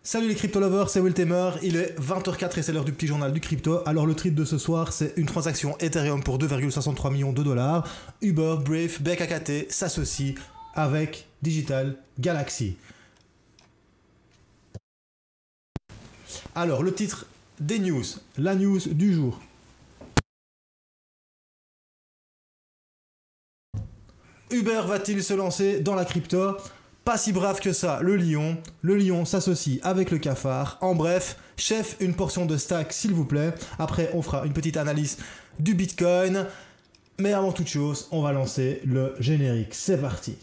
Salut les crypto lovers, c'est Wiltemer, il est 20h04 et c'est l'heure du petit journal du crypto. Alors le trade de ce soir, c'est une transaction Ethereum pour 2,63 millions de dollars. Uber, Brave, BKKT s'associent avec Digital Galaxy. Alors le titre des news, la news du jour. Uber va-t-il se lancer dans la crypto ? Pas si brave que ça, le lion s'associe avec le cafard. En bref, chef, une portion de stack s'il vous plaît. Après, on fera une petite analyse du Bitcoin. Mais avant toute chose, on va lancer le générique. C'est parti.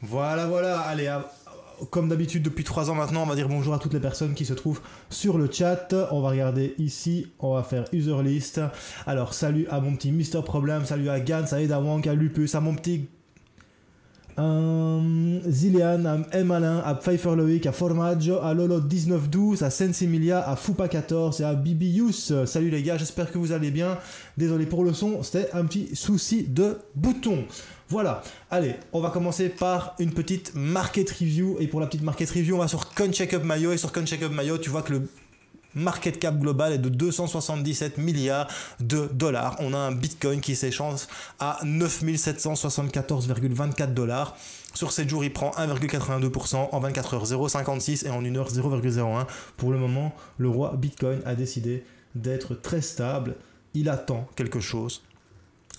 Voilà, allez, comme d'habitude depuis 3 ans maintenant, on va dire bonjour à toutes les personnes qui se trouvent sur le chat. On va regarder ici, on va faire user list. Alors salut à mon petit Mister Problem, salut à Gans, à Edawank, à Lupus, à mon petit Zillian, à M. Alain, à Pfeiffer Loïc, à Formaggio, à Lolo 1912, à Sensimilia, à Foupa 14 et à Bibius. Salut les gars, j'espère que vous allez bien. Désolé pour le son, c'était un petit souci de bouton. Voilà, allez, on va commencer par une petite market review. Et pour la petite market review, on va sur CoinCheckUp.io. Et sur CoinCheckUp.io, tu vois que le market cap global est de 277 milliards de dollars. On a un Bitcoin qui s'échange à 9774,24 dollars. Sur 7 jours, il prend 1,82%, en 24 heures 0,56 et en 1 heure 0,01. Pour le moment, le roi Bitcoin a décidé d'être très stable. Il attend quelque chose.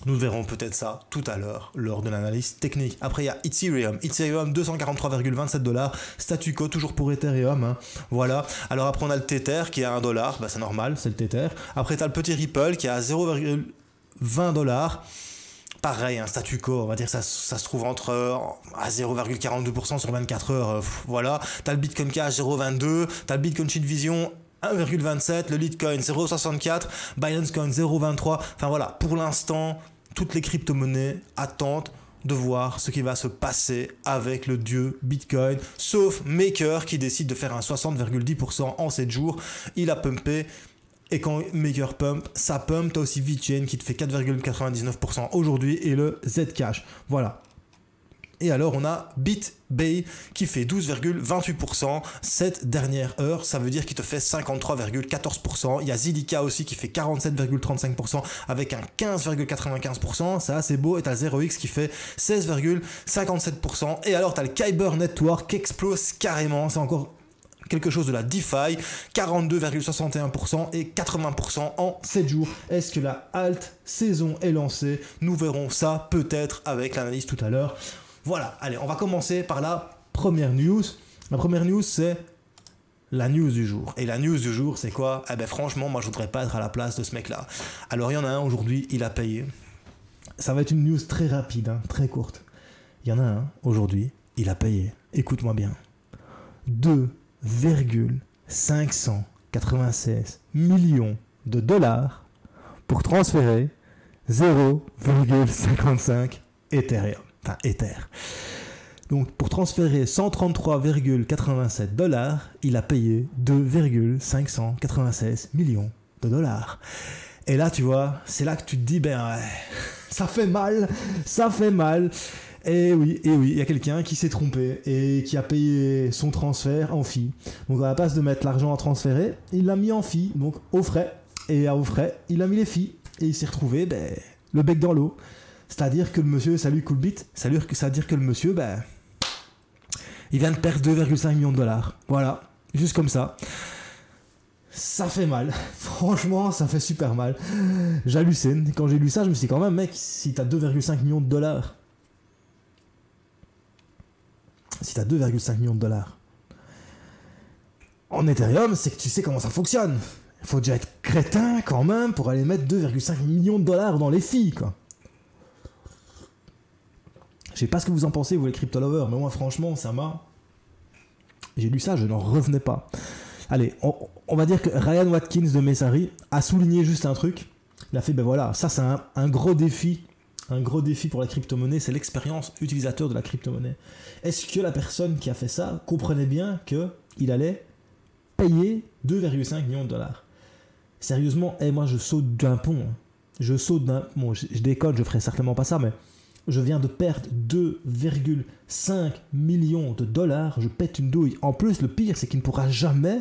Nous verrons peut-être ça tout à l'heure lors de l'analyse technique. Après, il y a Ethereum. Ethereum, 243,27 dollars. Statu quo, toujours pour Ethereum. Hein. Voilà. Alors après, on a le Tether qui est à 1 dollar. Bah, c'est normal, c'est le Tether. Après, tu as le petit Ripple qui est à 0,20 dollars. Pareil, un statu quo, on va dire que ça se trouve entre à 0,42% sur 24 heures. Voilà. Tu as le Bitcoin Cash 0,22. Tu as le Bitcoin Sheet Vision 1,27, le Litecoin 0,64, Binance Coin 0,23. Enfin voilà, pour l'instant, toutes les crypto-monnaies attendent de voir ce qui va se passer avec le dieu Bitcoin, sauf Maker qui décide de faire un 60,10% en 7 jours. Il a pumpé. Et quand Maker pump, ça pump. T'as aussi VeChain qui te fait 4,99% aujourd'hui et le Zcash. Voilà. Et alors on a BitBay qui fait 12,28% cette dernière heure, ça veut dire qu'il te fait 53,14%. Il y a Zilliqa aussi qui fait 47,35% avec un 15,95%, ça c'est beau. Et t'as 0x qui fait 16,57%. Et alors t'as le Kyber Network qui explose carrément, c'est encore quelque chose de la DeFi, 42,61% et 80% en 7 jours. Est-ce que la alt saison est lancée? Nous verrons ça peut-être avec l'analyse tout à l'heure. Voilà, allez, on va commencer par la première news. La première news, c'est la news du jour. Et la news du jour, c'est quoi? Eh ben franchement, moi je voudrais pas être à la place de ce mec-là. Alors il y en a un aujourd'hui, il a payé. Ça va être une news très rapide, hein, très courte. Il y en a un aujourd'hui, il a payé. Écoute-moi bien. 2,596 millions de dollars pour transférer 0,55 Ethereum. Enfin, Ether. Donc, pour transférer 133,87 dollars, il a payé 2,596 millions de dollars. Et là, tu vois, c'est là que tu te dis, ben, ouais, ça fait mal. Et oui, il y a quelqu'un qui s'est trompé et qui a payé son transfert en fee. Donc, à la place de mettre l'argent à transférer, il l'a mis en fee, donc au frais. Et aux frais, il a mis les fees. Et il s'est retrouvé, ben, le bec dans l'eau. C'est-à-dire que le monsieur, ça lui coule bite. C'est-à-dire que le monsieur, ben, il vient de perdre 2,5 millions de dollars. Voilà, juste comme ça. Ça fait mal. Franchement, ça fait super mal. J'hallucine. Quand j'ai lu ça, je me suis dit quand même, mec, si t'as 2,5 millions de dollars. Si t'as 2,5 millions de dollars en Ethereum, c'est que tu sais comment ça fonctionne. Il faut déjà être crétin quand même pour aller mettre 2,5 millions de dollars dans les filles, quoi. Je sais pas ce que vous en pensez, vous les crypto-lovers, mais moi franchement, ça m'a... J'ai lu ça, je n'en revenais pas. Allez, on va dire que Ryan Watkins de Messari a souligné juste un truc. Il a fait, ben voilà, ça c'est un gros défi. Un gros défi pour la crypto-monnaie, c'est l'expérience utilisateur de la crypto-monnaie. Est-ce que la personne qui a fait ça comprenait bien qu'il allait payer 2,5 millions de dollars. Sérieusement, moi je saute d'un pont. Hein. Je saute d'un... Bon, je déconne, je ferai certainement pas ça, mais je viens de perdre 2,5 millions de dollars. Je pète une douille. En plus, le pire, c'est qu'il ne pourra jamais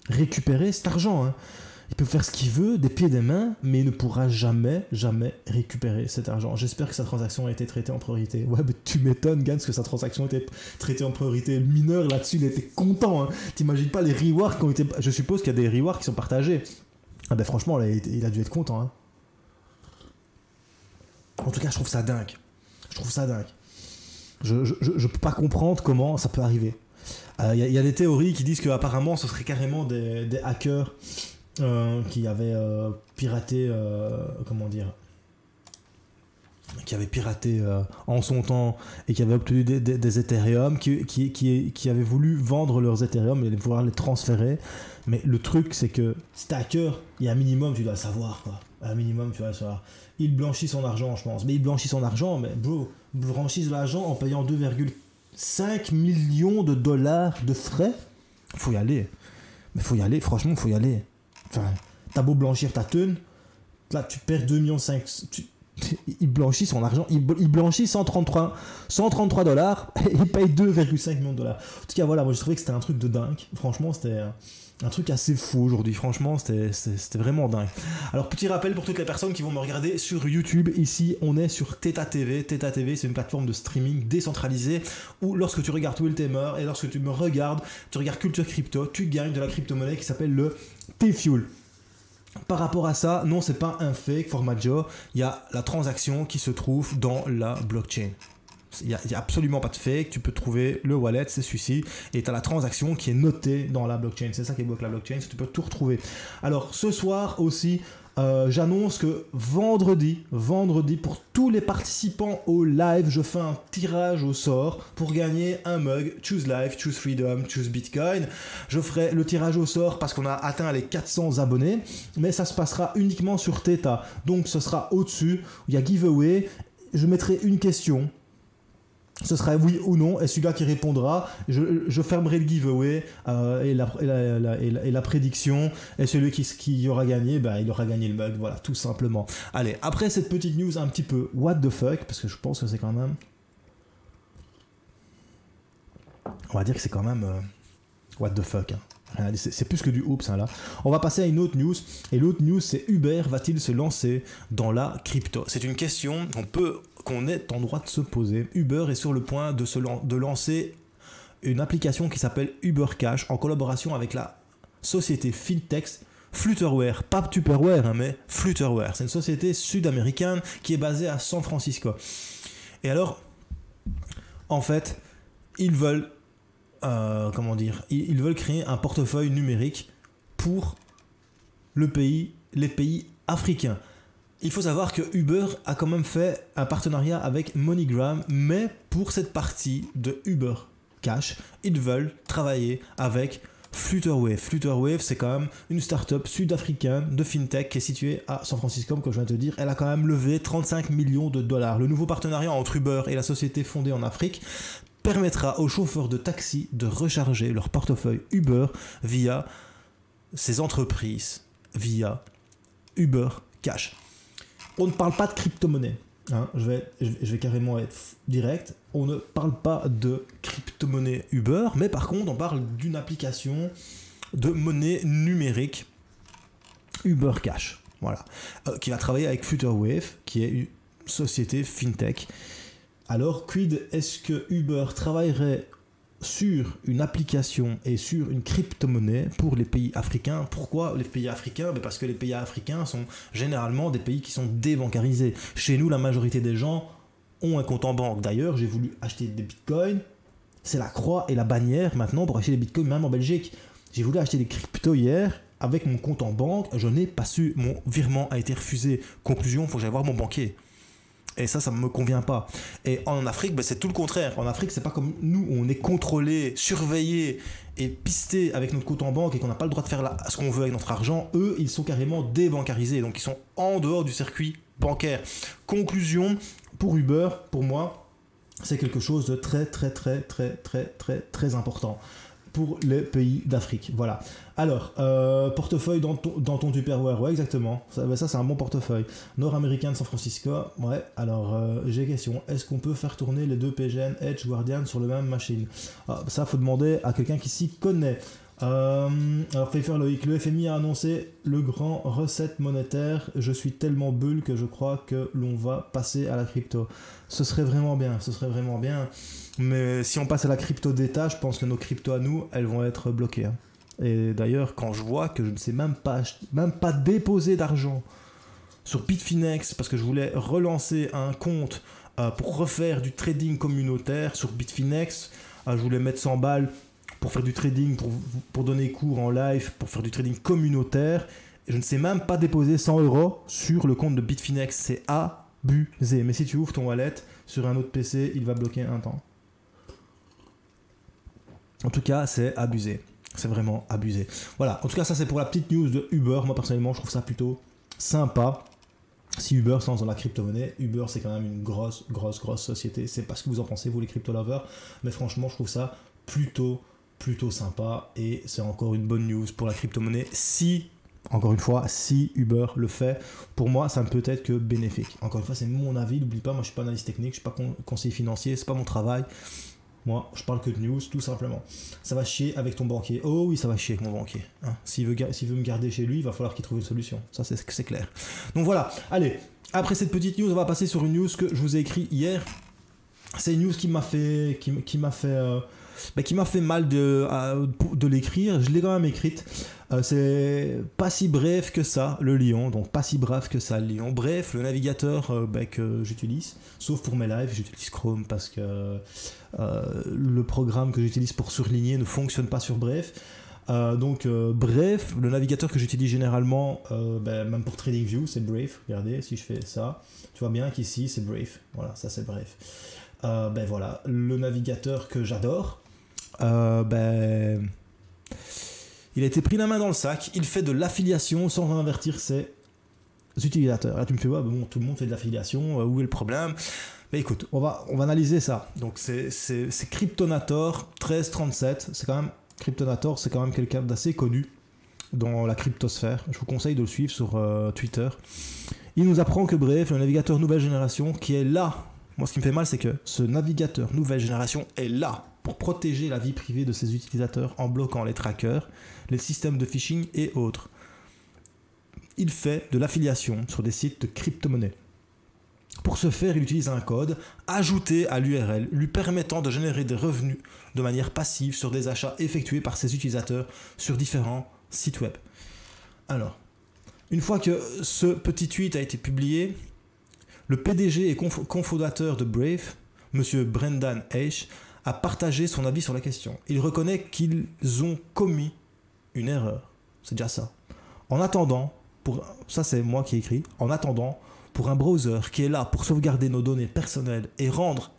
récupérer cet argent. Hein. Il peut faire ce qu'il veut, des pieds et des mains, mais il ne pourra jamais récupérer cet argent. J'espère que sa transaction a été traitée en priorité. Ouais, mais tu m'étonnes, Gans, que sa transaction a été traitée en priorité. Le mineur, là-dessus, il était content. Hein. T'imagines pas les rewards qui ont été... Je suppose qu'il y a des rewards qui sont partagés. Ah ben franchement, là, il a dû être content. Hein. En tout cas, je trouve ça dingue. Je peux pas comprendre comment ça peut arriver. Y a des théories qui disent qu'apparemment, ce serait carrément des hackers qui avaient piraté... comment dire, qui avaient piraté en son temps et qui avaient obtenu des Ethereum, qui avaient voulu vendre leurs Ethereum et pouvoir les transférer. Mais le truc, c'est que si t'es hacker, il y a un minimum, tu dois le savoir, quoi. Un minimum, tu dois le savoir. Il blanchit son argent, je pense. Mais il blanchit son argent, mais bro, blanchit l'argent en payant 2,5 millions de dollars de frais. Faut y aller. Mais faut y aller, franchement, faut y aller. Enfin, t'as beau blanchir ta thune, là, tu perds 2,5 millions. Il blanchit son argent, il blanchit 133 dollars et il paye 2,5 millions de dollars. En tout cas, voilà, moi je trouvais que c'était un truc de dingue. Franchement, c'était un truc assez fou aujourd'hui. Franchement, c'était vraiment dingue. Alors, petit rappel pour toutes les personnes qui vont me regarder sur YouTube. Ici, on est sur Theta TV. Theta TV, c'est une plateforme de streaming décentralisée où lorsque tu regardes Will Tamer et lorsque tu me regardes, tu regardes Culture Crypto, tu gagnes de la crypto-monnaie qui s'appelle le T-Fuel. Par rapport à ça, non, c'est pas un fake format Joe. Il y a la transaction qui se trouve dans la blockchain. Il n'y a absolument pas de fake. Tu peux trouver le wallet, c'est celui-ci. Et tu as la transaction qui est notée dans la blockchain. C'est ça qui bloque la blockchain. Tu peux tout retrouver. Alors, ce soir aussi, j'annonce que vendredi, pour tous les participants au live, je fais un tirage au sort pour gagner un mug Choose Life, Choose Freedom, Choose Bitcoin. Je ferai le tirage au sort parce qu'on a atteint les 400 abonnés, mais ça se passera uniquement sur Theta. Donc ce sera au-dessus, il y a giveaway. Je mettrai une question. Ce sera oui ou non, et celui-là qui répondra, je fermerai le giveaway et la prédiction, et celui qui aura gagné, il aura gagné le mug, voilà, tout simplement. Allez, après cette petite news un petit peu what the fuck, parce que je pense que c'est quand même... On va dire que c'est quand même what the fuck, hein. C'est plus que du oups, hein, là. On va passer à une autre news, et l'autre news c'est Uber va-t-il se lancer dans la crypto? C'est une question qu'on est en droit de se poser. Uber est sur le point de lancer une application qui s'appelle Uber Cash en collaboration avec la société fintech Flutterware, pas Tupperware, hein, mais Flutterware. C'est une société sud-américaine qui est basée à San Francisco. Et alors, en fait, ils veulent ils veulent créer un portefeuille numérique pour les pays africains. Il faut savoir que Uber a quand même fait un partenariat avec MoneyGram, mais pour cette partie de Uber Cash, ils veulent travailler avec Flutterwave. Flutterwave, c'est quand même une start-up sud-africaine de fintech qui est située à San Francisco, comme je viens de te dire. Elle a quand même levé 35 millions de dollars. Le nouveau partenariat entre Uber et la société fondée en Afrique permettra aux chauffeurs de taxi de recharger leur portefeuille Uber via ces entreprises, via Uber Cash. On ne parle pas de crypto-monnaie. Hein, je vais carrément être direct. On ne parle pas de crypto-monnaie Uber, mais par contre, on parle d'une application de monnaie numérique Uber Cash. Voilà. Qui va travailler avec Flutterwave, qui est une société fintech. Alors, quid est-ce que Uber travaillerait sur une application et sur une crypto-monnaie pour les pays africains? Pourquoi les pays africains? Parce que les pays africains sont généralement des pays qui sont débancarisés. Chez nous, la majorité des gens ont un compte en banque. D'ailleurs, j'ai voulu acheter des bitcoins. C'est la croix et la bannière maintenant pour acheter des bitcoins, même en Belgique. J'ai voulu acheter des cryptos hier avec mon compte en banque. Je n'ai pas su. Mon virement a été refusé. Conclusion, il faut que j'aille voir mon banquier. Et ça ne me convient pas. Et en Afrique, c'est tout le contraire. En Afrique, c'est pas comme nous, on est contrôlé, surveillé et pisté avec notre compte en banque et qu'on n'a pas le droit de faire ce qu'on veut avec notre argent. Eux, ils sont carrément débancarisés. Donc, ils sont en dehors du circuit bancaire. Conclusion, pour Uber, pour moi, c'est quelque chose de très, très, très, très, très, très, très important. pour les pays d'Afrique. Voilà. Alors, portefeuille dans ton Tupperware, ouais, exactement. Ça c'est un bon portefeuille. Nord-américain de San Francisco, ouais. Alors, j'ai une question. Est-ce qu'on peut faire tourner les deux PGN Edge Guardian sur le même machine? Ça, faut demander à quelqu'un qui s'y connaît. Alors, Pfeiffer Loïc, le FMI a annoncé le grand recette monétaire. Je suis tellement bulle que je crois que l'on va passer à la crypto. Ce serait vraiment bien, Mais si on passe à la crypto d'État, je pense que nos cryptos à nous, elles vont être bloquées. Et d'ailleurs, quand je vois que je ne sais même pas déposer d'argent sur Bitfinex, parce que je voulais relancer un compte pour refaire du trading communautaire sur Bitfinex, je voulais mettre 100 balles pour faire du trading, pour donner cours en live, pour faire du trading communautaire. Et je ne sais même pas déposer 100 € sur le compte de Bitfinex. C'est abusé. Mais si tu ouvres ton wallet sur un autre PC, il va bloquer un temps. En tout cas, c'est abusé. C'est vraiment abusé. Voilà. En tout cas, ça, c'est pour la petite news de Uber. Moi, personnellement, je trouve ça plutôt sympa. Si Uber se lance dans la crypto-monnaie, Uber, c'est quand même une grosse société. C'est pas ce que vous en pensez, vous, les crypto-lovers. Mais franchement, je trouve ça plutôt sympa. Et c'est encore une bonne news pour la crypto-monnaie. Encore une fois, si Uber le fait, pour moi, ça ne peut être que bénéfique. Encore une fois, c'est mon avis. N'oublie pas, moi, je suis pas analyste technique, je suis pas conseiller financier, c'est pas mon travail. Moi, je parle que de news, tout simplement. Ça va chier avec ton banquier. Oh oui, ça va chier avec mon banquier. Hein. S'il veut me garder chez lui, il va falloir qu'il trouve une solution. Ça, c'est clair. Donc voilà. Allez, après cette petite news, on va passer sur une news que je vous ai écrite hier. C'est une news qui m'a fait mal de l'écrire. Je l'ai quand même écrite. C'est pas si bref que ça, le Lion. Donc pas si bref que ça, le Lion. Bref, le navigateur que j'utilise, sauf pour mes lives, j'utilise Chrome parce que le programme que j'utilise pour surligner ne fonctionne pas sur Bref. Bref, le navigateur que j'utilise généralement, même pour TradingView, c'est Brave. Regardez, si je fais ça, tu vois bien qu'ici c'est Brave. Voilà, ça c'est Brave. Voilà, le navigateur que j'adore, il a été pris la main dans le sac, il fait de l'affiliation sans avertir ses utilisateurs. Là tu me fais, ouais, bon, tout le monde fait de l'affiliation, où est le problème? Mais écoute, on va analyser ça. Donc c'est Cryptonator 1337, Cryptonator, c'est quand même quelqu'un d'assez connu dans la cryptosphère. Je vous conseille de le suivre sur Twitter. Il nous apprend que Brave, le navigateur nouvelle génération, qui est là. Moi, ce qui me fait mal, c'est que ce navigateur nouvelle génération est là pour protéger la vie privée de ses utilisateurs en bloquant les trackers, les systèmes de phishing et autres. Il fait de l'affiliation sur des sites de crypto-monnaie. Pour ce faire, il utilise un code ajouté à l'URL, lui permettant de générer des revenus de manière passive sur des achats effectués par ses utilisateurs sur différents sites web. Alors, une fois que ce petit tweet a été publié, le PDG et cofondateur de Brave, M. Brendan Eich, a partagé son avis sur la question. Il reconnaît qu'ils ont commis une erreur. C'est déjà ça. En attendant, ça c'est moi qui ai écrit, en attendant, pour un browser qui est là pour sauvegarder nos données personnelles et rendre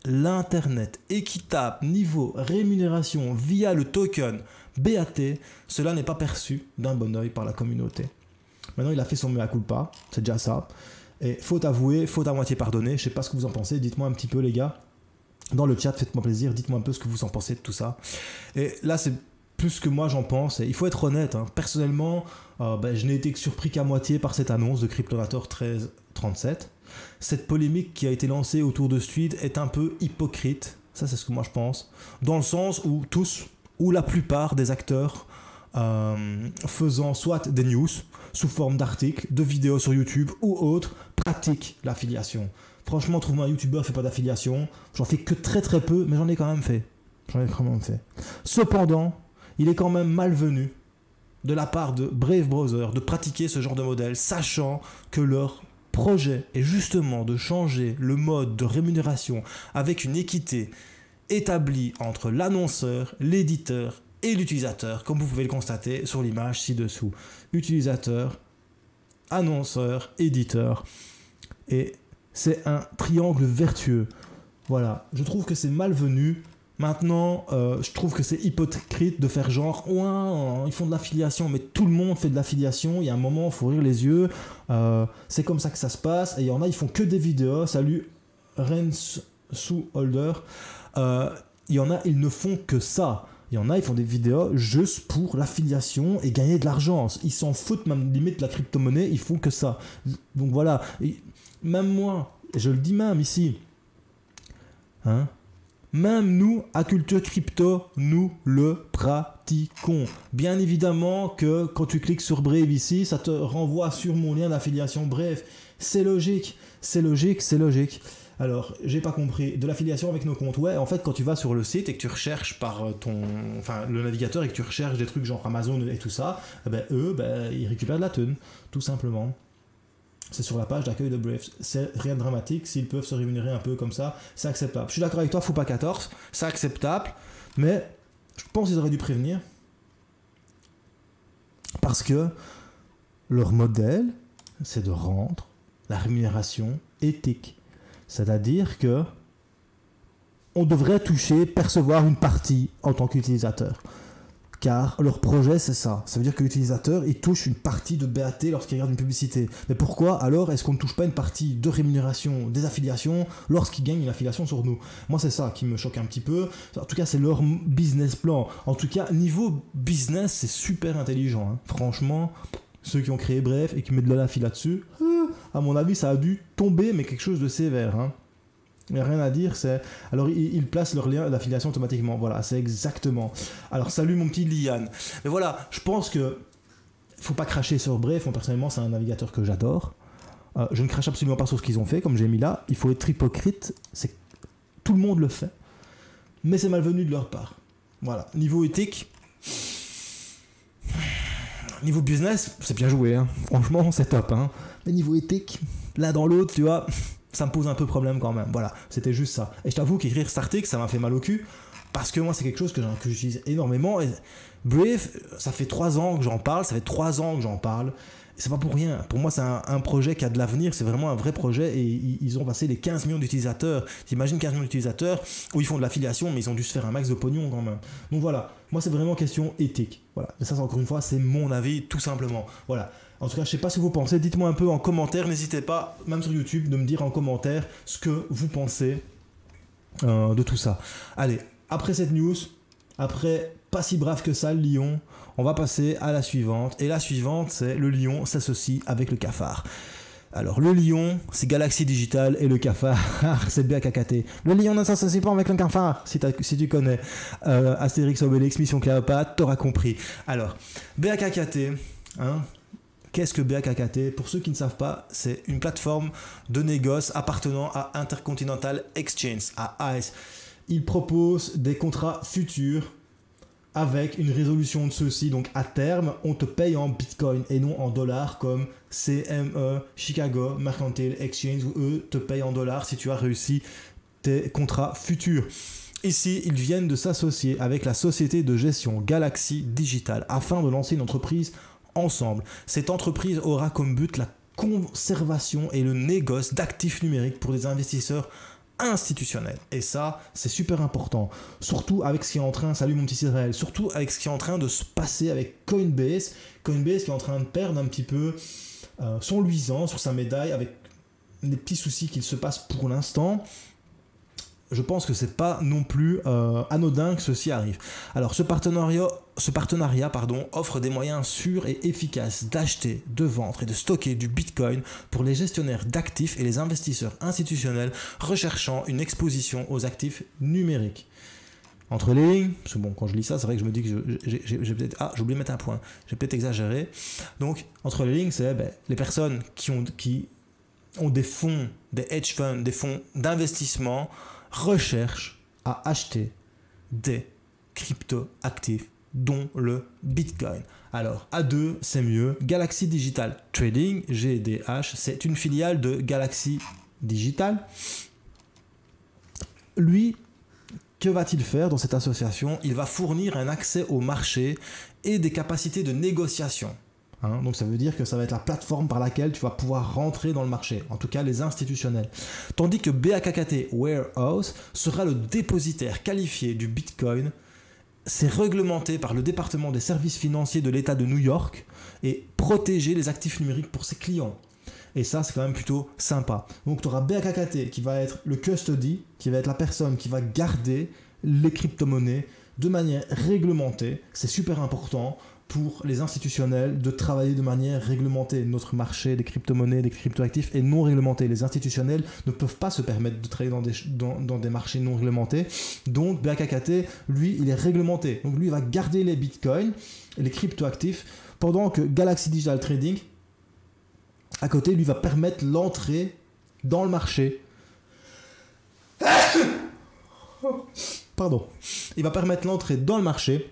l'Internet équitable niveau rémunération via le token BAT, cela n'est pas perçu d'un bon oeil par la communauté. Maintenant, il a fait son mea culpa, c'est déjà ça. Et faute avouée, faute à moitié pardonnée, je sais pas ce que vous en pensez, dites-moi un petit peu les gars. Dans le chat, faites-moi plaisir, dites-moi un peu ce que vous en pensez de tout ça. Et là, c'est plus ce que moi j'en pense, et il faut être honnête, hein. Personnellement, je n'ai été surpris qu'à moitié par cette annonce de Cryptonator 1337. Cette polémique qui a été lancée autour de ce tweet est un peu hypocrite, ça c'est ce que moi je pense, dans le sens où tous, ou la plupart des acteurs faisant soit des news sous forme d'articles, de vidéos sur YouTube ou autres, pratiquent l'affiliation. Franchement, trouve-moi un YouTuber qui fait pas d'affiliation. J'en fais que très peu, mais j'en ai quand même fait. Cependant, il est quand même malvenu de la part de Brave Browser de pratiquer ce genre de modèle, sachant que leur projet est justement de changer le mode de rémunération avec une équité établie entre l'annonceur, l'éditeur et l'utilisateur, comme vous pouvez le constater sur l'image ci-dessous. Utilisateur, annonceur, éditeur. Et c'est un triangle vertueux. Voilà, je trouve que c'est malvenu. Maintenant, je trouve que c'est hypocrite de faire genre, ouais, ils font de l'affiliation, mais tout le monde fait de l'affiliation. Il y a un moment, il faut ouvrir les yeux. C'est comme ça que ça se passe. Et il y en a, ils font que des vidéos. Salut, Rensu Holder. Il y en a, ils ne font que ça. Il Il y en a, ils font des vidéos juste pour l'affiliation et gagner de l'argent. Ils s'en foutent même limite de la crypto-monnaie, ils font que ça. Donc voilà, et même moi, et je le dis même ici, hein, même nous, à Culture Crypto, nous le pratiquons. Bien évidemment que quand tu cliques sur Brave ici, ça te renvoie sur mon lien d'affiliation. Bref, c'est logique, c'est logique, c'est logique. Alors, j'ai pas compris. De l'affiliation avec nos comptes. Ouais, en fait, quand tu vas sur le site et que tu recherches par le navigateur et que tu recherches des trucs genre Amazon et tout ça, eux, ils récupèrent de la thune, tout simplement. C'est sur la page d'accueil de Brave. C'est rien de dramatique. S'ils peuvent se rémunérer un peu comme ça, c'est acceptable. Je suis d'accord avec toi, FOPA 14, c'est acceptable, mais je pense qu'ils auraient dû prévenir parce que leur modèle, c'est de rendre la rémunération éthique. C'est-à-dire que on devrait percevoir une partie en tant qu'utilisateur. Car leur projet, c'est ça. Ça veut dire que l'utilisateur, il touche une partie de BAT lorsqu'il regarde une publicité. Mais pourquoi alors est-ce qu'on ne touche pas une partie de rémunération des affiliations lorsqu'ils gagnent une affiliation sur nous? Moi, c'est ça qui me choque un petit peu. En tout cas, c'est leur business plan. En tout cas, niveau business, c'est super intelligent. Hein. Franchement, ceux qui ont créé Bref et qui mettent de l'affiliation là-dessus, à mon avis, ça a dû tomber, mais quelque chose de sévère. Hein. Il n'y a rien à dire, c'est... Alors, ils placent leur lien d'affiliation automatiquement. Voilà, c'est exactement. Alors, salut mon petit Liane. Mais voilà, je pense que... faut pas cracher sur Bref. Moi, personnellement, c'est un navigateur que j'adore. Je ne crache absolument pas sur ce qu'ils ont fait, comme j'ai mis là. Il faut être hypocrite. Tout le monde le fait. Mais c'est malvenu de leur part. Voilà. Niveau éthique... Niveau business, c'est bien joué. Hein. Franchement, c'est top. Hein. Mais niveau éthique, l'un dans l'autre, tu vois... ça me pose un peu problème quand même. Voilà, c'était juste ça. Et je t'avoue qu'écrire cet article, ça m'a fait mal au cul, parce que moi, c'est quelque chose que j'utilise énormément. Et Brave, ça fait 3 ans que j'en parle, c'est pas pour rien. Pour moi, c'est un projet qui a de l'avenir, c'est vraiment un vrai projet, et ils ont passé les 15 millions d'utilisateurs. T'imagines 15 millions d'utilisateurs, où ils font de l'affiliation, mais ils ont dû se faire un max de pognon quand même. Donc voilà, moi, c'est vraiment question éthique. Voilà, et ça, encore une fois, c'est mon avis, tout simplement. Voilà. En tout cas, je sais pas ce que vous pensez. Dites-moi un peu en commentaire. N'hésitez pas, même sur YouTube, de me dire en commentaire ce que vous pensez de tout ça. Allez, après cette news, après pas si brave que ça, le lion, on va passer à la suivante. Et la suivante, c'est le lion s'associe avec le cafard. Alors, le lion, c'est Galaxy Digital, et le cafard, c'est BAKKT. Le lion ne s'associe pas avec le cafard, si tu connais Astérix, Obélix, Mission Cléopâtre, t'auras compris. Alors, BAKKT, hein, qu'est-ce que BAKKT? Pour ceux qui ne savent pas, c'est une plateforme de négoce appartenant à Intercontinental Exchange, à ICE. Il propose des contrats futurs avec une résolution de ceux-ci. Donc à terme, on te paye en Bitcoin et non en dollars comme CME, Chicago Mercantile Exchange, où eux te payent en dollars si tu as réussi tes contrats futurs. Ici, ils viennent de s'associer avec la société de gestion Galaxy Digital afin de lancer une entreprise ensemble. Cette entreprise aura comme but la conservation et le négoce d'actifs numériques pour des investisseurs institutionnels. Et ça, c'est super important. Surtout avec ce qui est en train, salut mon petit Cyril, surtout avec ce qui est en train de se passer avec Coinbase. Coinbase qui est en train de perdre un petit peu son luisant sur sa médaille avec les petits soucis qu'il se passe pour l'instant. Je pense que c'est pas non plus anodin que ceci arrive. Alors ce partenariat offre des moyens sûrs et efficaces d'acheter, de vendre et de stocker du Bitcoin pour les gestionnaires d'actifs et les investisseurs institutionnels recherchant une exposition aux actifs numériques. Entre les lignes, parce que bon, quand je lis ça, c'est vrai que je me dis que j'ai peut-être... Ah, j'ai oublié de mettre un point. J'ai peut-être exagéré. Donc, entre les lignes, c'est les personnes qui ont des fonds, des hedge funds, des fonds d'investissement, recherchent à acheter des crypto-actifs, dont le Bitcoin. Alors, à deux, c'est mieux. Galaxy Digital Trading, GDH, c'est une filiale de Galaxy Digital. Lui, que va-t-il faire dans cette association? Il va fournir un accès au marché et des capacités de négociation. Donc ça veut dire que ça va être la plateforme par laquelle tu vas pouvoir rentrer dans le marché, en tout cas les institutionnels. Tandis que BAKKT Warehouse sera le dépositaire qualifié du Bitcoin. C'est réglementé par le département des services financiers de l'État de New York et protéger les actifs numériques pour ses clients. Et ça, c'est quand même plutôt sympa. Donc tu auras BAKKT qui va être le custody, qui va être la personne qui va garder les crypto-monnaies de manière réglementée. C'est super important pour les institutionnels de travailler de manière réglementée. Notre marché des crypto-monnaies, des crypto-actifs est non réglementé. Les institutionnels ne peuvent pas se permettre de travailler dans des marchés non réglementés. Donc BAKKT, lui, il est réglementé. Donc lui, il va garder les bitcoins et les crypto-actifs pendant que Galaxy Digital Trading, à côté, lui, va permettre l'entrée dans le marché. Pardon. Il va permettre l'entrée dans le marché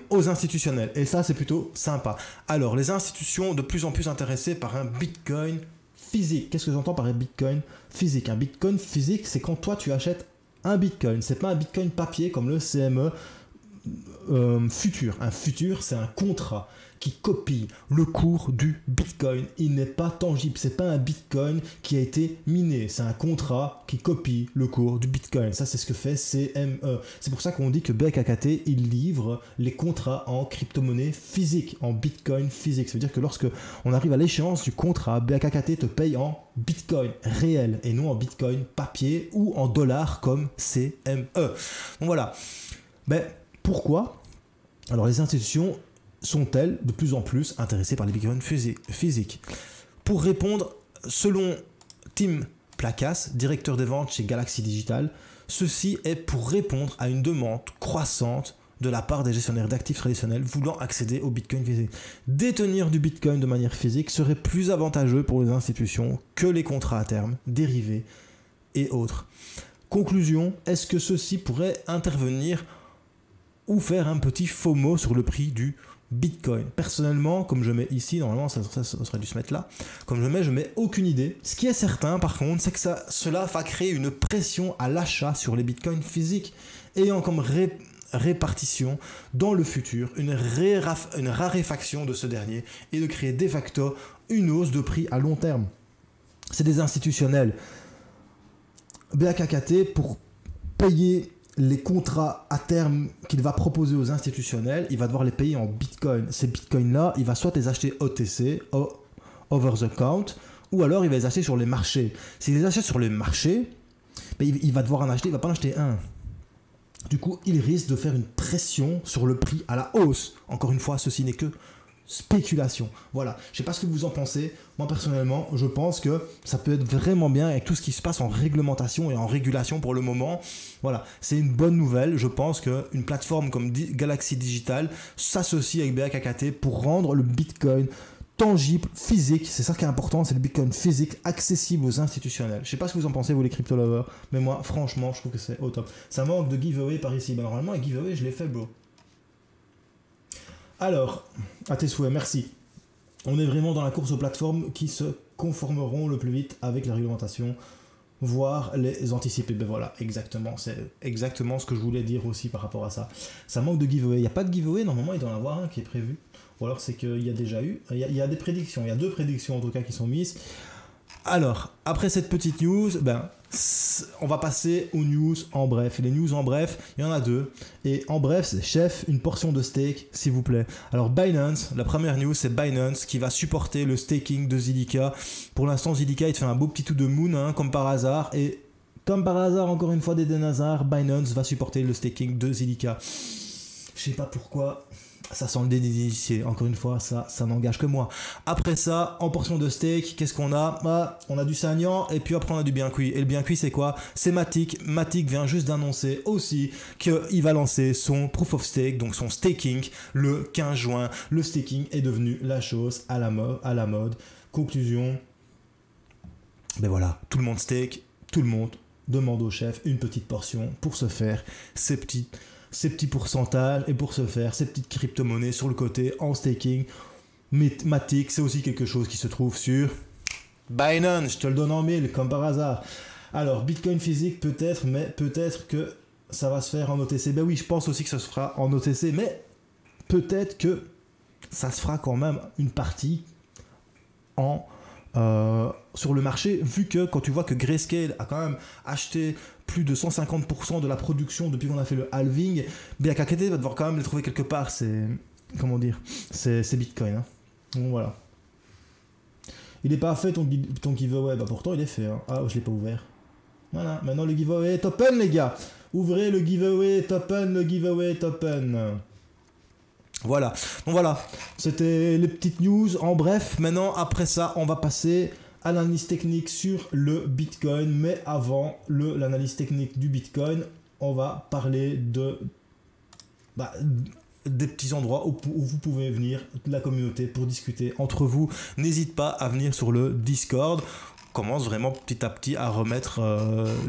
aux institutionnels. Et ça, c'est plutôt sympa. Alors, les institutions de plus en plus intéressées par un bitcoin physique. Qu'est-ce que j'entends par un bitcoin physique? Un bitcoin physique, c'est quand toi, tu achètes un bitcoin. C'est pas un bitcoin papier comme le CME futur. Un futur, c'est un contrat qui copie le cours du bitcoin. Il n'est pas tangible. C'est pas un bitcoin qui a été miné. C'est un contrat qui copie le cours du bitcoin. Ça, c'est ce que fait CME. C'est pour ça qu'on dit que BAKKT, il livre les contrats en crypto-monnaie physique, en bitcoin physique. Ça veut dire que lorsque on arrive à l'échéance du contrat, BAKKT te paye en bitcoin réel et non en bitcoin papier ou en dollars comme CME. Donc voilà. Mais pourquoi? Alors les institutions sont-elles de plus en plus intéressées par les bitcoins physiques? Pour répondre, selon Tim Placas, directeur des ventes chez Galaxy Digital, ceci est pour répondre à une demande croissante de la part des gestionnaires d'actifs traditionnels voulant accéder au bitcoin physique. Détenir du bitcoin de manière physique serait plus avantageux pour les institutions que les contrats à terme, dérivés et autres. Conclusion, est-ce que ceci pourrait intervenir ou faire un petit FOMO sur le prix du Bitcoin? Personnellement, comme je mets ici, normalement ça serait dû se mettre là, comme je mets aucune idée. Ce qui est certain par contre, c'est que cela va créer une pression à l'achat sur les bitcoins physiques, ayant comme répartition dans le futur une raréfaction de ce dernier et de créer de facto une hausse de prix à long terme. C'est des institutionnels. BAKKT, pour payer les contrats à terme qu'il va proposer aux institutionnels, il va devoir les payer en bitcoin. Ces bitcoins-là, il va soit les acheter OTC, over the count, ou alors il va les acheter sur les marchés. S'il les achète sur les marchés, ben il va devoir en acheter, il ne va pas en acheter un. Du coup, il risque de faire une pression sur le prix à la hausse. Encore une fois, ceci n'est que spéculation. Voilà, je sais pas ce que vous en pensez. Moi personnellement, je pense que ça peut être vraiment bien avec tout ce qui se passe en réglementation et en régulation pour le moment. Voilà, c'est une bonne nouvelle. Je pense qu'une plateforme comme Galaxy Digital s'associe avec BAKKT pour rendre le Bitcoin tangible, physique. C'est ça qui est important, c'est le Bitcoin physique accessible aux institutionnels. Je sais pas ce que vous en pensez, vous les crypto lovers, mais moi franchement, je trouve que c'est au top. Ça manque de giveaway par ici. Ben, normalement, un giveaway, je l'ai fait, bro. Alors, à tes souhaits, merci. On est vraiment dans la course aux plateformes qui se conformeront le plus vite avec la réglementation, voire les anticiper. Ben voilà, exactement. C'est exactement ce que je voulais dire aussi par rapport à ça. Ça manque de giveaway. Il n'y a pas de giveaway, normalement il doit y en avoir un qui est prévu. Ou alors c'est qu'il y a déjà eu. Il y a des prédictions, il y a 2 prédictions en tout cas qui sont mises. Alors, après cette petite news, on va passer aux news en bref. Les news en bref, il y en a 2. Et en bref, c'est chef, une portion de steak, s'il vous plaît. Alors Binance, la première news, c'est Binance qui va supporter le staking de Zilliqa. Pour l'instant, Zilliqa, il te fait un beau petit tout de moon, hein, comme par hasard. Et comme par hasard, encore une fois, d'Eden Hazard, Binance va supporter le staking de Zilliqa. Je sais pas pourquoi. Ça sent le déni d'initié. Encore une fois, ça n'engage que moi. Après ça, en portion de steak, qu'est-ce qu'on a? On a du Sagnan et puis après on a du bien cuit. Et le bien cuit, c'est quoi? C'est Matic. Matic vient juste d'annoncer aussi qu'il va lancer son proof of stake, donc son staking, le 15 juin. Le staking est devenu la chose à la mode. Conclusion. Ben voilà, tout le monde stake, tout le monde demande au chef une petite portion pour se faire ces petits pourcentages et pour se faire ces petites crypto-monnaies sur le côté en staking. Matic, c'est aussi quelque chose qui se trouve sur Binance, je te le donne en 1000 comme par hasard. Alors, Bitcoin physique peut-être, mais peut-être que ça va se faire en OTC. Ben oui, je pense aussi que ça se fera en OTC, mais peut-être que ça se fera quand même une partie sur le marché, vu que quand tu vois que Grayscale a quand même acheté plus de 150% de la production depuis qu'on a fait le halving, BAKKT va devoir quand même les trouver quelque part, c'est Bitcoin. Hein. Donc voilà. Il n'est pas fait ton giveaway, bah pourtant il est fait. Hein. Ah, je l'ai pas ouvert. Voilà, maintenant le giveaway est open les gars. Ouvrez le giveaway est open, le giveaway est open. Voilà, donc voilà, c'était les petites news. En bref, maintenant, après ça, on va passer à l'analyse technique sur le Bitcoin. Mais avant l'analyse technique du Bitcoin, on va parler des petits endroits où vous pouvez venir, de la communauté, pour discuter entre vous. N'hésite pas à venir sur le Discord. On commence vraiment petit à petit à remettre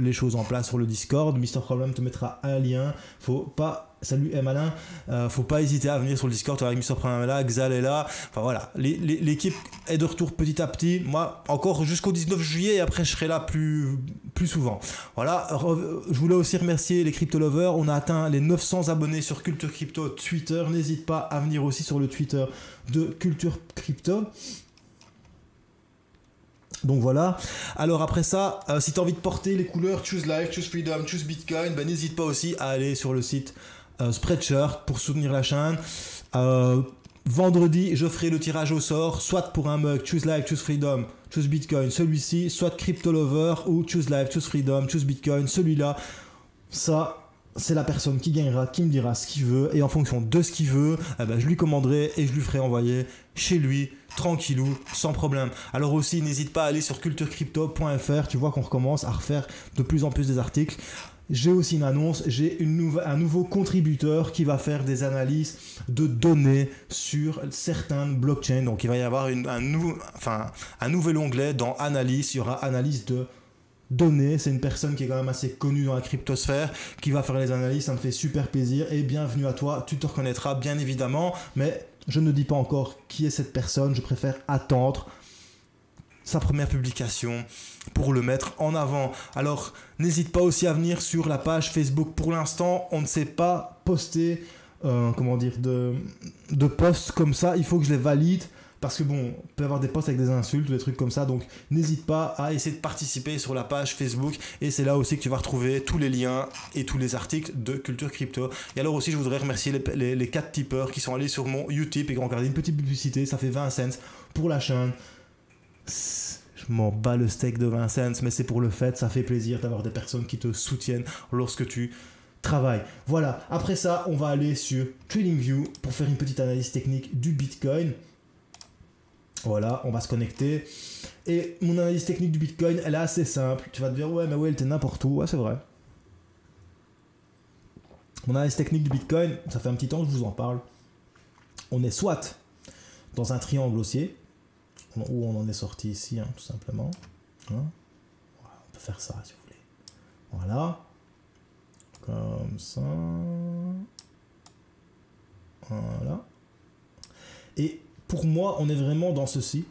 les choses en place sur le Discord. Mister Problem te mettra un lien. Faut pas... Salut Malin, faut pas hésiter à venir sur le Discord avec Mister Problem est là, Xal est là. Enfin voilà, l'équipe est de retour petit à petit. Moi, encore jusqu'au 19 juillet et après je serai là plus souvent. Voilà, je voulais aussi remercier les Crypto Lovers. On a atteint les 900 abonnés sur Culture Crypto Twitter. N'hésite pas à venir aussi sur le Twitter de Culture Crypto. Donc voilà, alors après ça, si tu as envie de porter les couleurs Choose Life, Choose Freedom, Choose Bitcoin, n'hésite pas aussi à aller sur le site Spreadshirt pour soutenir la chaîne. Vendredi, je ferai le tirage au sort, soit pour un mug Choose Life, Choose Freedom, Choose Bitcoin, celui-ci, soit Crypto Lover ou Choose Life, Choose Freedom, Choose Bitcoin, celui-là. Ça, c'est la personne qui gagnera, qui me dira ce qu'il veut, et en fonction de ce qu'il veut, je lui commanderai et je lui ferai envoyer chez lui, tranquillou, sans problème. Alors aussi, n'hésite pas à aller sur culturecrypto.fr, tu vois qu'on recommence à refaire de plus en plus des articles. J'ai aussi une annonce, j'ai un nouveau contributeur qui va faire des analyses de données sur certaines blockchains. Donc il va y avoir un nouvel onglet dans Analyse, il y aura Analyse de données. C'est une personne qui est quand même assez connue dans la cryptosphère qui va faire les analyses, ça me fait super plaisir et bienvenue à toi, tu te reconnaîtras bien évidemment, mais je ne dis pas encore qui est cette personne, je préfère attendre sa première publication pour le mettre en avant. Alors n'hésite pas aussi à venir sur la page Facebook. Pour l'instant, on ne sait pas poster de posts comme ça, il faut que je les valide. Parce que bon, on peut avoir des posts avec des insultes ou des trucs comme ça, donc n'hésite pas à essayer de participer sur la page Facebook et c'est là aussi que tu vas retrouver tous les liens et tous les articles de Culture Crypto. Et alors aussi, je voudrais remercier les 4 tipeurs qui sont allés sur mon Utip et qui ont regardé une petite publicité, ça fait 20 cents pour la chaîne. Je m'en bats le steak de 20 cents, mais c'est pour le fait, ça fait plaisir d'avoir des personnes qui te soutiennent lorsque tu travailles. Voilà, après ça, on va aller sur TradingView pour faire une petite analyse technique du Bitcoin. Voilà, on va se connecter. Et mon analyse technique du Bitcoin, elle est assez simple. Tu vas te dire, ouais, mais ouais, elle était n'importe où. Ouais, c'est vrai. Mon analyse technique du Bitcoin, ça fait un petit temps que je vous en parle. On est soit dans un triangle haussier, où on en est sorti ici, tout simplement. Voilà, on peut faire ça, si vous voulez. Voilà. Comme ça. Voilà. Et pour moi, on est vraiment dans ceci.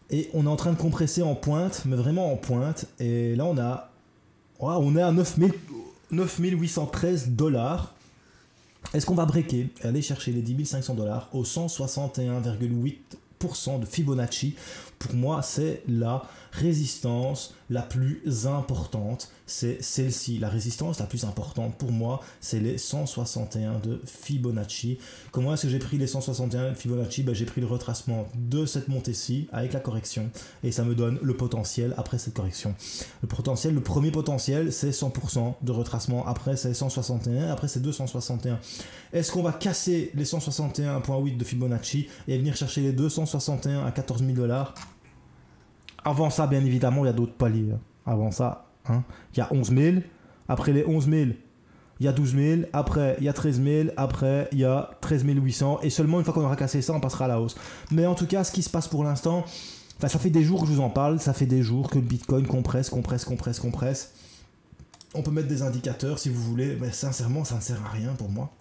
Et on est en train de compresser en pointe, mais vraiment en pointe. Et là, on est à 9813 $. Est-ce qu'on va breaker et aller chercher les 10 500 $ au 161,8% de Fibonacci? Pour moi, c'est la résistance la plus importante. C'est celle-ci. La résistance la plus importante pour moi, c'est les 161 de Fibonacci. Comment est-ce que j'ai pris les 161 de Fibonacci? J'ai pris le retracement de cette montée-ci avec la correction. Et ça me donne le potentiel après cette correction. Le premier potentiel, c'est 100% de retracement. Après, c'est 161. Après, c'est 261. Est-ce qu'on va casser les 161,8 de Fibonacci et venir chercher les 261 à 14 000 $? Avant ça, bien évidemment, il y a d'autres paliers. Avant ça, il y a 11 000. Après les 11 000, il y a 12 000. Après, il y a 13 000. Après, il y a 13 800. Et seulement une fois qu'on aura cassé ça, on passera à la hausse. Mais en tout cas, ce qui se passe pour l'instant, ça fait des jours que je vous en parle. Ça fait des jours que le Bitcoin compresse. On peut mettre des indicateurs si vous voulez. Mais sincèrement, ça ne sert à rien pour moi.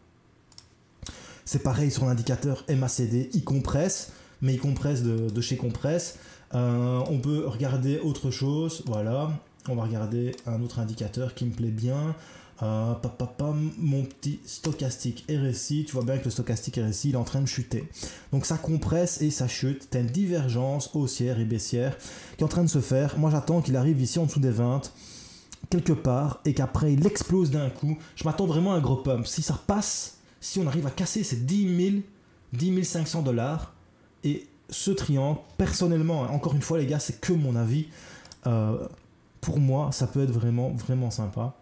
C'est pareil sur l'indicateur MACD. Il compresse, mais il compresse de chez Compresse. On peut regarder autre chose, voilà, on va regarder un autre indicateur qui me plaît bien, mon petit stochastique RSI, tu vois bien que le stochastique RSI il est en train de chuter, donc ça compresse et ça chute, tu as une divergence haussière et baissière qui est en train de se faire. Moi j'attends qu'il arrive ici en dessous des 20 quelque part et qu'après il explose d'un coup. Je m'attends vraiment à un gros pump. Si ça passe, si on arrive à casser ces 10 500 $, et ce triangle, personnellement, encore une fois les gars, c'est que mon avis, pour moi ça peut être vraiment sympa.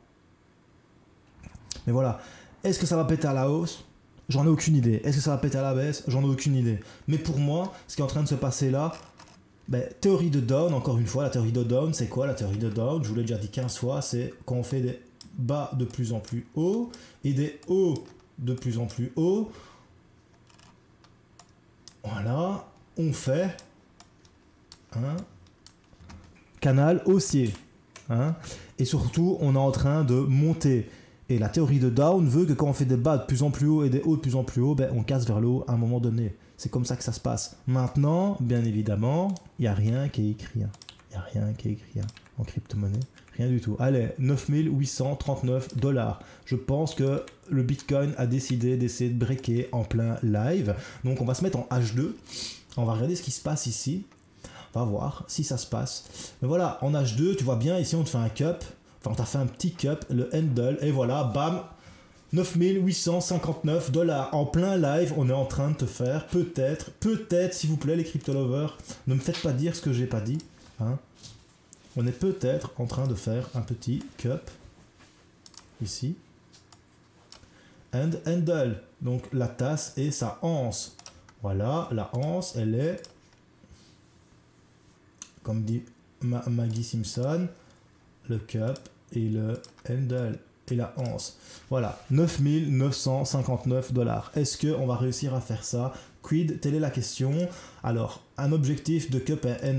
Mais voilà. Est-ce que ça va péter à la hausse? J'en ai aucune idée. Est-ce que ça va péter à la baisse? J'en ai aucune idée. Mais pour moi, ce qui est en train de se passer là, ben, théorie de Down, encore une fois, la théorie de Down, c'est quoi la théorie de Down? Je vous l'ai déjà dit 15 fois, c'est quand on fait des bas de plus en plus hauts et des hauts de plus en plus hauts. Voilà, on fait un canal haussier. Hein, et surtout, on est en train de monter. Et la théorie de Down veut que quand on fait des bas de plus en plus haut et des hauts de plus en plus haut, ben, on casse vers le haut à un moment donné. C'est comme ça que ça se passe. Maintenant, bien évidemment, il n'y a rien qui est écrit. Il n'y a rien qui est écrit en crypto-monnaie. Rien du tout. Allez, 9839 $. Je pense que le Bitcoin a décidé d'essayer de breaker en plein live. Donc on va se mettre en H2. On va regarder ce qui se passe ici. On va voir si ça se passe. Mais voilà, en H2, tu vois bien, ici on te fait un cup. Enfin, on t'a fait un petit cup, le handle. Et voilà, bam, 9859 $. En plein live, on est en train de te faire peut-être, s'il vous plaît, les crypto lovers, ne me faites pas dire ce que j'ai pas dit. Hein. On est peut-être en train de faire un petit cup ici. And handle. Donc la tasse et sa anse. Voilà, la anse, elle est, comme dit Maggie Simpson, le cup et le handle et la anse. Voilà, 9959 $. Est-ce qu'on va réussir à faire ça? Quid? Telle est la question. Alors, un objectif de cup et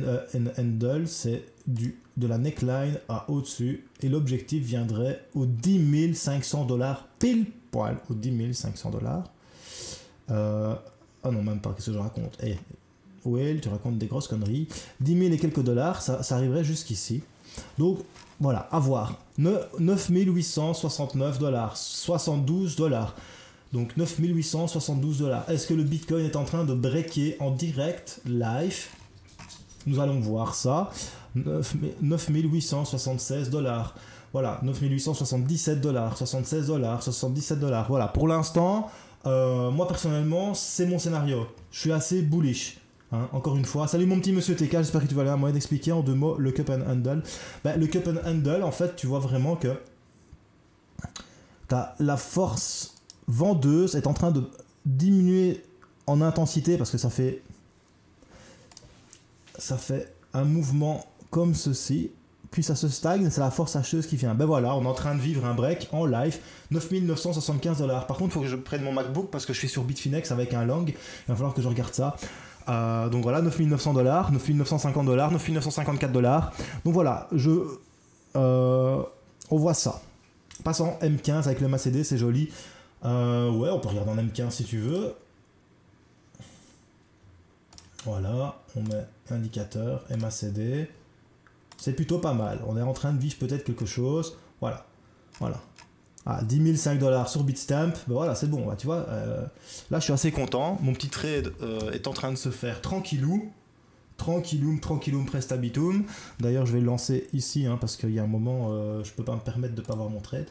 handle, c'est de la neckline à au-dessus. Et l'objectif viendrait aux 10 500 $, pile poil, aux 10 500 $. Ah non, même pas, qu'est-ce que je raconte? Well, tu racontes des grosses conneries. 10 000 et quelques dollars, ça arriverait jusqu'ici. Donc, voilà, à voir. 9869 $, 72 $. Donc, 9872 $. Est-ce que le Bitcoin est en train de breaker en direct, live? Nous allons voir ça. 9876 $. Voilà, 9877 $, 76 $, 77 $. Voilà, pour l'instant, moi personnellement, c'est mon scénario. Je suis assez bullish. Hein, encore une fois, salut mon petit monsieur TK, j'espère que tu vas aller un moyen d'expliquer en 2 mots le cup and handle. Ben, le cup and handle, en fait, tu vois vraiment que la force vendeuse est en train de diminuer en intensité parce que ça fait un mouvement comme ceci, puis ça se stagne, c'est la force acheteuse qui vient. Ben voilà, on est en train de vivre un break en live, 9975 $. Par contre, il faut que je prenne mon MacBook parce que je suis sur Bitfinex avec un long, il va falloir que je regarde ça. Donc voilà, 9900 $, 9950 $, 9954 $. Donc voilà, on voit ça. Passe en M15 avec le MACD, c'est joli. Ouais, on peut regarder en M15 si tu veux. Voilà, on met indicateur, MACD. C'est plutôt pas mal. On est en train de vivre peut-être quelque chose. Voilà, voilà. Ah, 10 005 $ sur Bitstamp, ben voilà, c'est bon, tu vois. Là, je suis assez content. Mon petit trade est en train de se faire tranquillou. Tranquilloum, prestabitum. D'ailleurs, je vais le lancer ici, hein, parce qu'il y a un moment, je peux pas me permettre de pas voir mon trade.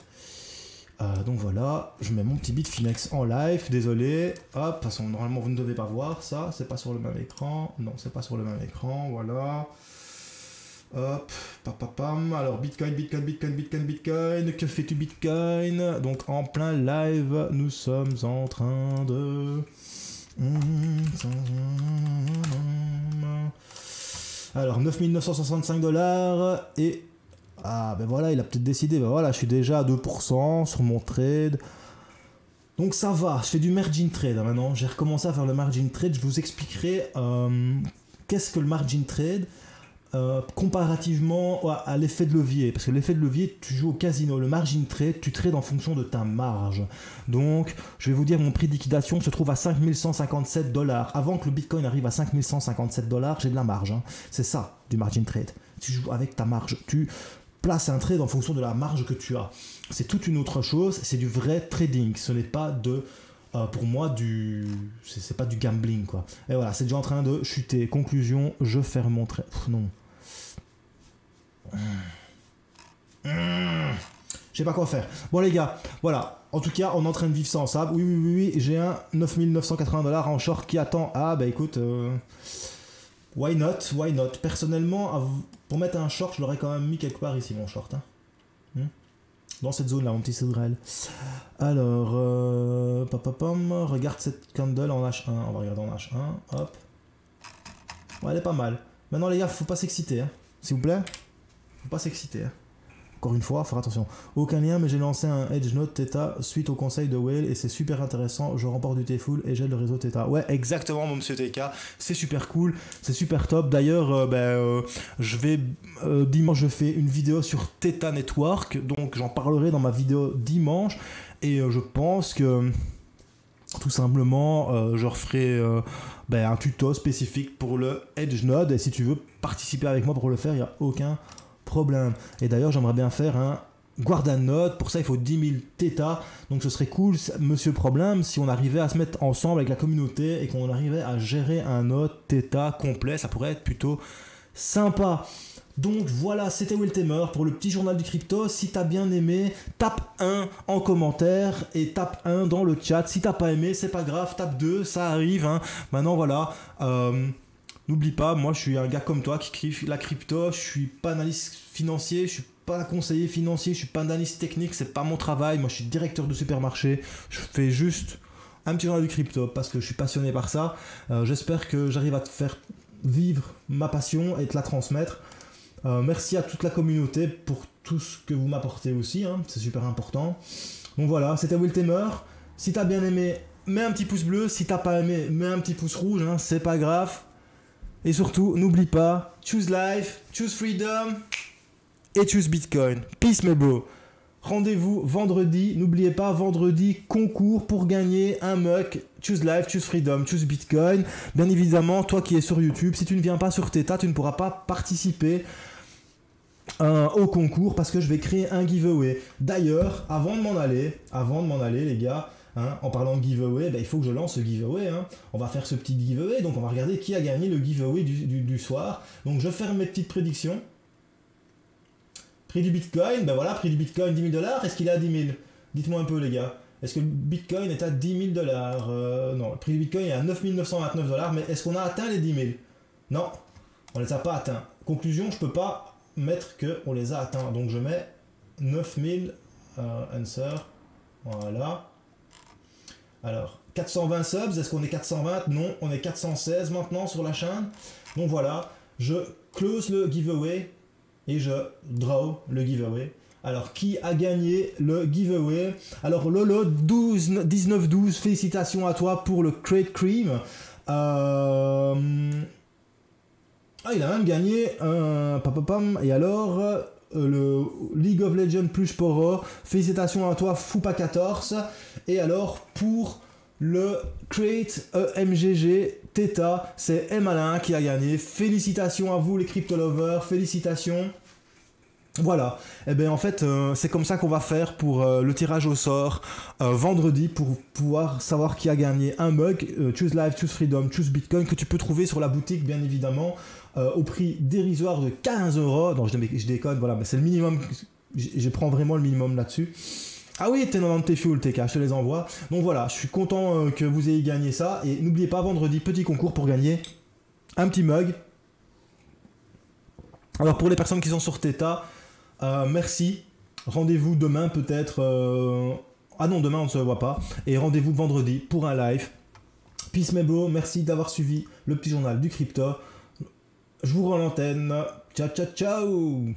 Donc voilà, je mets mon petit Bitfinex en live, désolé. Hop, de toute façon, normalement, vous ne devez pas voir ça. C'est pas sur le même écran. Non, c'est pas sur le même écran, voilà. Hop, papapam. Alors Bitcoin, que fais-tu Bitcoin? Donc en plein live, nous sommes en train de... Alors 9965 $ et... Ah ben voilà, il a peut-être décidé, ben voilà, je suis déjà à 2% sur mon trade. Donc ça va, je fais du margin trade hein, maintenant, j'ai recommencé à faire le margin trade, je vous expliquerai qu'est-ce que le margin trade. Comparativement à l'effet de levier, parce que l'effet de levier, tu joues au casino, le margin trade, tu trades en fonction de ta marge. Donc, je vais vous dire, mon prix de liquidation se trouve à 5157 $. Avant que le Bitcoin arrive à 5157 $, j'ai de la marge. Hein. C'est ça, du margin trade. Tu joues avec ta marge. Tu places un trade en fonction de la marge que tu as. C'est toute une autre chose, c'est du vrai trading. Ce n'est pas de... pour moi, c'est pas du gambling, quoi. Et voilà, c'est déjà en train de chuter. Conclusion, je ferme mon trade. Non. Je sais pas quoi faire. Bon les gars, voilà. En tout cas, on est en train de vivre ça ensemble. Oui. J'ai un 9980 $ en short qui attend. Ah bah écoute, why not? Personnellement, pour mettre un short, je l'aurais quand même mis quelque part ici, mon short. Hein. dans cette zone là, mon petit Cédrel. Alors, regarde cette candle en H1. On va regarder en H1. Hop. Ouais, elle est pas mal. Maintenant, les gars, faut pas s'exciter. Hein. S'il vous plaît. Faut pas s'exciter. Hein. Encore une fois, faire attention. Aucun lien, mais j'ai lancé un Edge Node Theta suite au conseil de Whale et c'est super intéressant. Je remporte du T-Full et j'ai le réseau Theta. Ouais, exactement, mon monsieur TK. C'est super cool, c'est super top. D'ailleurs, dimanche, je fais une vidéo sur Theta Network. Donc, j'en parlerai dans ma vidéo dimanche. Et je pense que tout simplement, je referai un tuto spécifique pour le Edge Node. Et si tu veux participer avec moi pour le faire, il n'y a aucun problème. Et d'ailleurs, j'aimerais bien faire un Guardian Node. Pour ça, il faut 10 000 Theta. Donc, ce serait cool, monsieur Problème, si on arrivait à se mettre ensemble avec la communauté et qu'on arrivait à gérer un node Theta complet. Ça pourrait être plutôt sympa. Donc voilà, c'était Wiltemer pour le petit journal du crypto. Si t'as bien aimé, tape 1 en commentaire et tape 1 dans le chat. Si t'as pas aimé, c'est pas grave, tape 2, ça arrive. Hein. Maintenant voilà, n'oublie pas, moi je suis un gars comme toi qui kiffe la crypto. Je suis pas analyste financier, je suis pas conseiller financier, je suis pas analyste technique, c'est pas mon travail. Moi je suis directeur de supermarché, je fais juste un petit journal du crypto parce que je suis passionné par ça. J'espère que j'arrive à te faire vivre ma passion et te la transmettre. Merci à toute la communauté pour tout ce que vous m'apportez aussi, hein, c'est super important. Donc voilà, c'était Wiltemer. Si t'as bien aimé, mets un petit pouce bleu. Si t'as pas aimé, mets un petit pouce rouge, hein, c'est pas grave. Et surtout, n'oublie pas, choose life, choose freedom et choose Bitcoin. Peace mes bros. Rendez-vous vendredi, n'oubliez pas, vendredi, concours pour gagner un mug. Choose Life, Choose Freedom, Choose Bitcoin. Bien évidemment, toi qui es sur YouTube, si tu ne viens pas sur Theta, tu ne pourras pas participer au concours parce que je vais créer un giveaway. D'ailleurs, avant de m'en aller les gars, hein, en parlant de giveaway, il faut que je lance ce giveaway. Hein. On va faire ce petit giveaway, donc on va regarder qui a gagné le giveaway du soir. Donc je ferme mes petites prédictions. Prix du Bitcoin, prix du Bitcoin 10 000 $. Est-ce qu'il est à 10 000? Dites-moi un peu les gars. Est-ce que le Bitcoin est à 10 000 $? Non, le prix du Bitcoin est à 9 929 $, mais est-ce qu'on a atteint les 10 000? Non, on les a pas atteints. Conclusion, je peux pas mettre qu'on les a atteints. Donc je mets 9 000 answer. Voilà. Alors, 420 subs, est-ce qu'on est 420? Non, on est 416 maintenant sur la chaîne. Donc voilà, je close le giveaway. Et je draw le giveaway. Alors, qui a gagné le giveaway? Alors, Lolo 1912, félicitations à toi pour le Crate Cream. Il a même gagné un et alors, le League of Legends plus Poro, félicitations à toi Foupa14. Et alors, pour le Crate MGG Theta, c'est Emalin qui a gagné. Félicitations à vous les crypto lovers, félicitations. Voilà, et bien en fait c'est comme ça qu'on va faire pour le tirage au sort vendredi pour pouvoir savoir qui a gagné un mug Choose Life, Choose Freedom, Choose Bitcoin que tu peux trouver sur la boutique bien évidemment au prix dérisoire de 15 €. Non, je déconne, voilà, mais c'est le minimum, je prends vraiment le minimum là-dessus. Ah oui, t'es dans tes fuel TK, je te les envoie. Donc voilà, je suis content que vous ayez gagné ça et n'oubliez pas vendredi, petit concours pour gagner un petit mug. Alors pour les personnes qui sont sur Theta, merci, rendez-vous demain peut-être, ah non demain on ne se voit pas, et rendez-vous vendredi pour un live. Peace mes bros, merci d'avoir suivi le petit journal du crypto, je vous rends l'antenne, ciao ciao ciao.